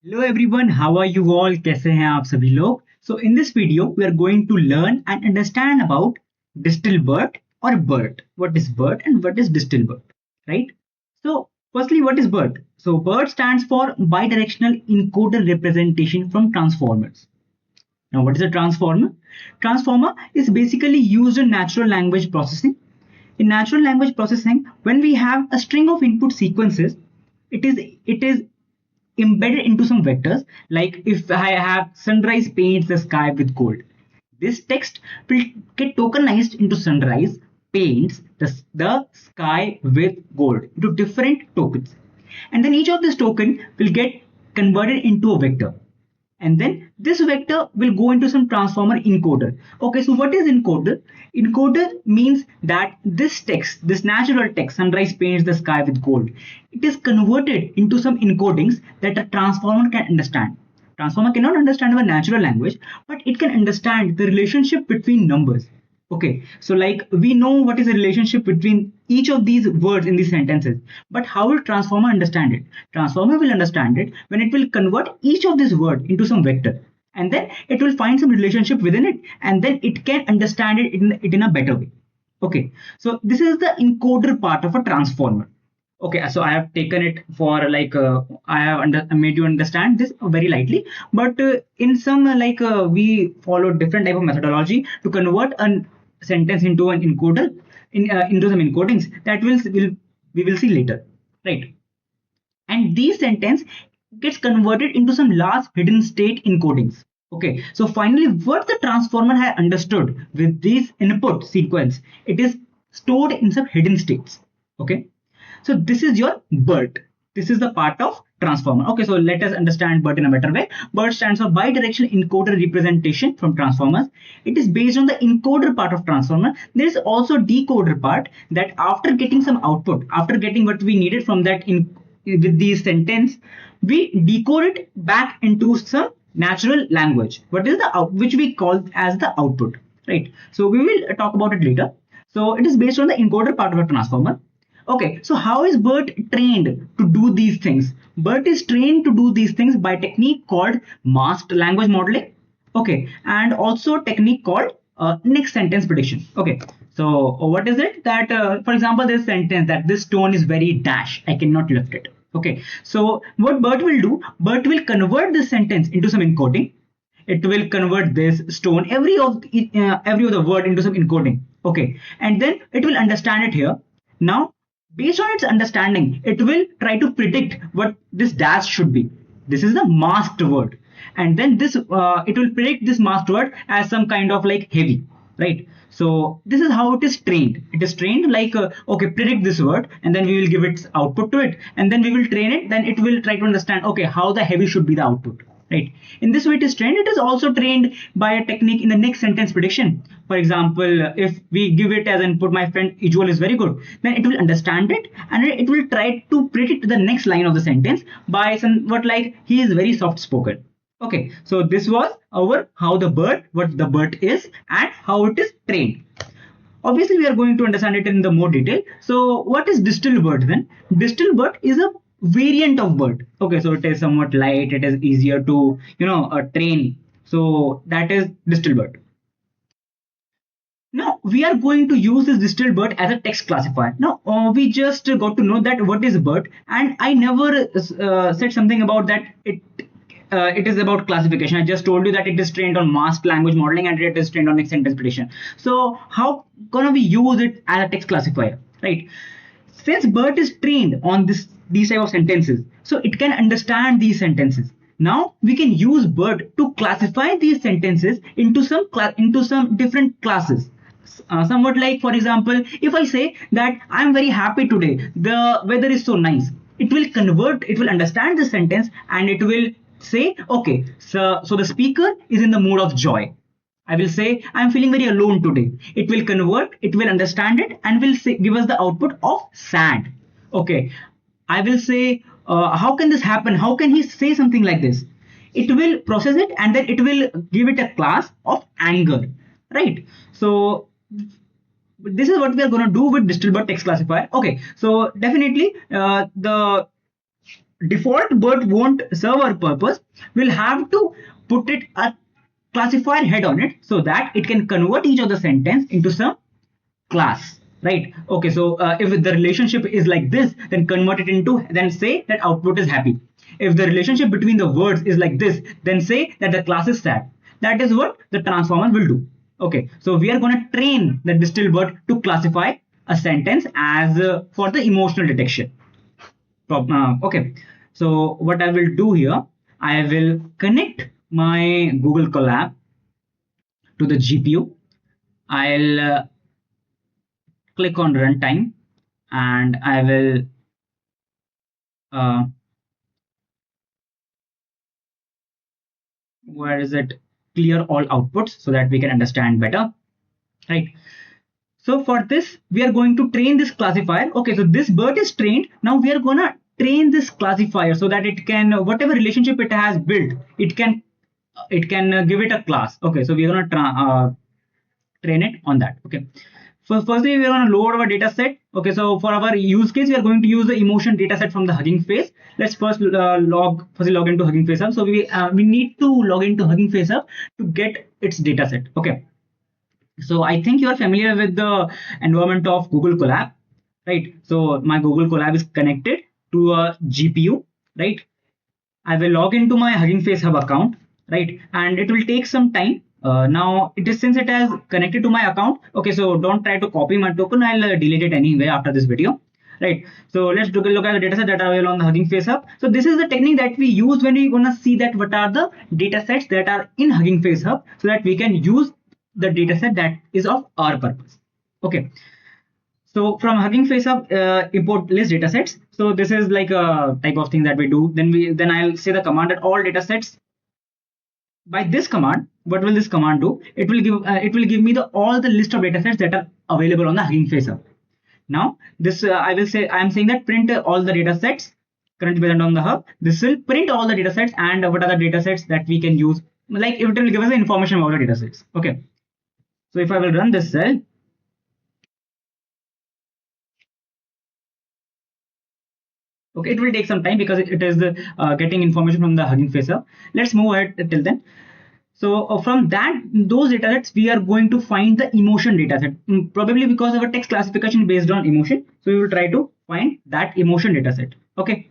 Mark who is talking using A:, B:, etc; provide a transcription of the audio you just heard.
A: Hello everyone, how are you all? कैसे हैं आप सभी लोग? So in this video, we are going to learn and understand about DistilBERT or BERT. What is BERT and what is DistilBERT, right? So firstly, what is BERT? So BERT stands for bidirectional encoder representation from transformers. Now what is a transformer? Transformer is basically used in natural language processing. In natural language processing, when we have a string of input sequences, it is embedded into some vectors. Like if I have sunrise paints the sky with gold, this text will get tokenized into sunrise paints the sky with gold into different tokens, and then each of this token will get converted into a vector, and then this vector will go into some transformer encoder. Okay, so what is encoder? Encoder means that this text, this natural text, sunrise paints the sky with gold, it is converted into some encodings that a transformer can understand. Transformer cannot understand our natural language, but it can understand the relationship between numbers. Okay, so like we know what is the relationship between each of these words in these sentences, but how will transformer understand it? Transformer will understand it when it will convert each of these words into some vector, and then it will find some relationship within it, and then it can understand it in a better way. Okay, so this is the encoder part of a transformer. Okay, so I have taken it for like I have made you understand this very lightly, but in some we follow different type of methodology to convert a sentence into an encoder into some encodings that will we will see later, right? And these sentence gets converted into some large hidden state encodings. Okay, so finally what the transformer has understood with this input sequence, it is stored in some hidden states. Okay, so this is your BERT. This is the part of transformer. Okay, so let us understand BERT in a better way. BERT stands for bidirectional encoder representation from transformers. It is based on the encoder part of transformer. There is also decoder part, that after getting some output, after getting what we needed from that with the sentence, we decode it back into some natural language. What is the which we call as the output, right? So we will talk about it later. So it is based on the encoder part of a transformer. Okay, so how is BERT trained to do these things? BERT is trained to do these things by technique called masked language modeling. Okay, and also technique called next sentence prediction. Okay, so what is it? That for example, this sentence that this stone is very dash, I cannot lift it. Okay, so what BERT will do? BERT will convert this sentence into some encoding. It will convert this stone every of the word into some encoding. Okay, and then it will understand it here. Now based on its understanding, it will try to predict what this dash should be. This is the masked word, and then this it will predict this masked word as some kind of like heavy, right? So this is how it is trained. It is trained like okay, predict this word, and then we will give its output to it, and then we will train it. Then it will try to understand okay how the heavy should be the output, right? In this way it is trained. It is also trained by a technique in the next sentence prediction. For example, if we give it as input my friend Ijwal is very good, then it will understand it, and it will try to predict the next line of the sentence by somewhat like he is very soft spoken. Okay, so this was our how the BERT, what the BERT is and how it is trained. Obviously we are going to understand it in the more detail. So what is DistilBERT then? DistilBERT is a variant of BERT. Okay, so it is somewhat light, it is easier to train. So that is DistilBERT. Now we are going to use this DistilBERT as a text classifier. Now we just got to know that what is BERT, and I never said something about that it is about classification. I just told you that it is trained on masked language modeling and it is trained on next sentence prediction. So how gonna we use it as a text classifier, right? Since BERT is trained on these type of sentences, so it can understand these sentences. Now we can use BERT to classify these sentences into some different classes. Somewhat like, for example, if I say that I'm very happy today, the weather is so nice, it will understand the sentence, and it will say okay, so the speaker is in the mood of joy. I will say I'm feeling very alone today. It will convert, it will understand it, and will give us the output of sad. Okay, I will say how can this happen, how can he say something like this? It will process it, and then it will give it a class of anger, right? So this is what we are going to do with DistilBERT text classifier. Okay, so definitely the default BERT won't serve our purpose. We'll have to put it a classifier head on it so that it can convert each of the sentence into some class, right? Okay, so if the relationship is like this, then convert it into, then say that output is happy. If the relationship between the words is like this, then say that the class is sad. That is what the transformer will do. Okay, so we are going to train the DistilBERT to classify a sentence as for the emotional detection. Okay, so what I will do here, I will connect my Google Colab to the GPU. I'll click on runtime and I will where is it, clear all outputs so that we can understand better, right? So for this we are going to train this classifier. Okay, so this BERT is trained. Now we are gonna train this classifier so that it can, whatever relationship it has built, it can give it a class. Okay, so we are gonna train it on that. Okay, so firstly we are going to load our data set. Okay, so for our use case we are going to use the emotion data set from the Hugging Face. Let's first log into Hugging Face Hub. So we need to log into Hugging Face Hub to get its data set. Okay, so I think you are familiar with the environment of Google Colab, right? So my Google Colab is connected to a GPU, right? I will log into my Hugging Face Hub account, right? And it will take some time. Now it is, since it has connected to my account. Okay, so don't try to copy my token. I'll delete it anyway after this video, right? So let's look at the dataset that are available on the Hugging Face Hub. So this is the technique that we use when we're gonna see that what are the datasets that are in Hugging Face Hub, so that we can use the dataset that is of our purpose. Okay. So from Hugging Face Hub, import list datasets. So this is like a type of thing that we do. Then I'll say the command that all datasets. By this command, what will this command do? It will give me all the list of datasets that are available on the Hugging Face Hub. Now this I am saying that print all the datasets currently present on the hub. This will print all the datasets and what are the datasets that we can use. Like it will give us the information about the datasets. Okay. So if I will run this cell, okay, it will take some time because it is getting information from the Hugging Face Hub. Let's move ahead till then. So from those datasets, we are going to find the emotion dataset. Probably because our text classification based on emotion. So we will try to find that emotion dataset. Okay.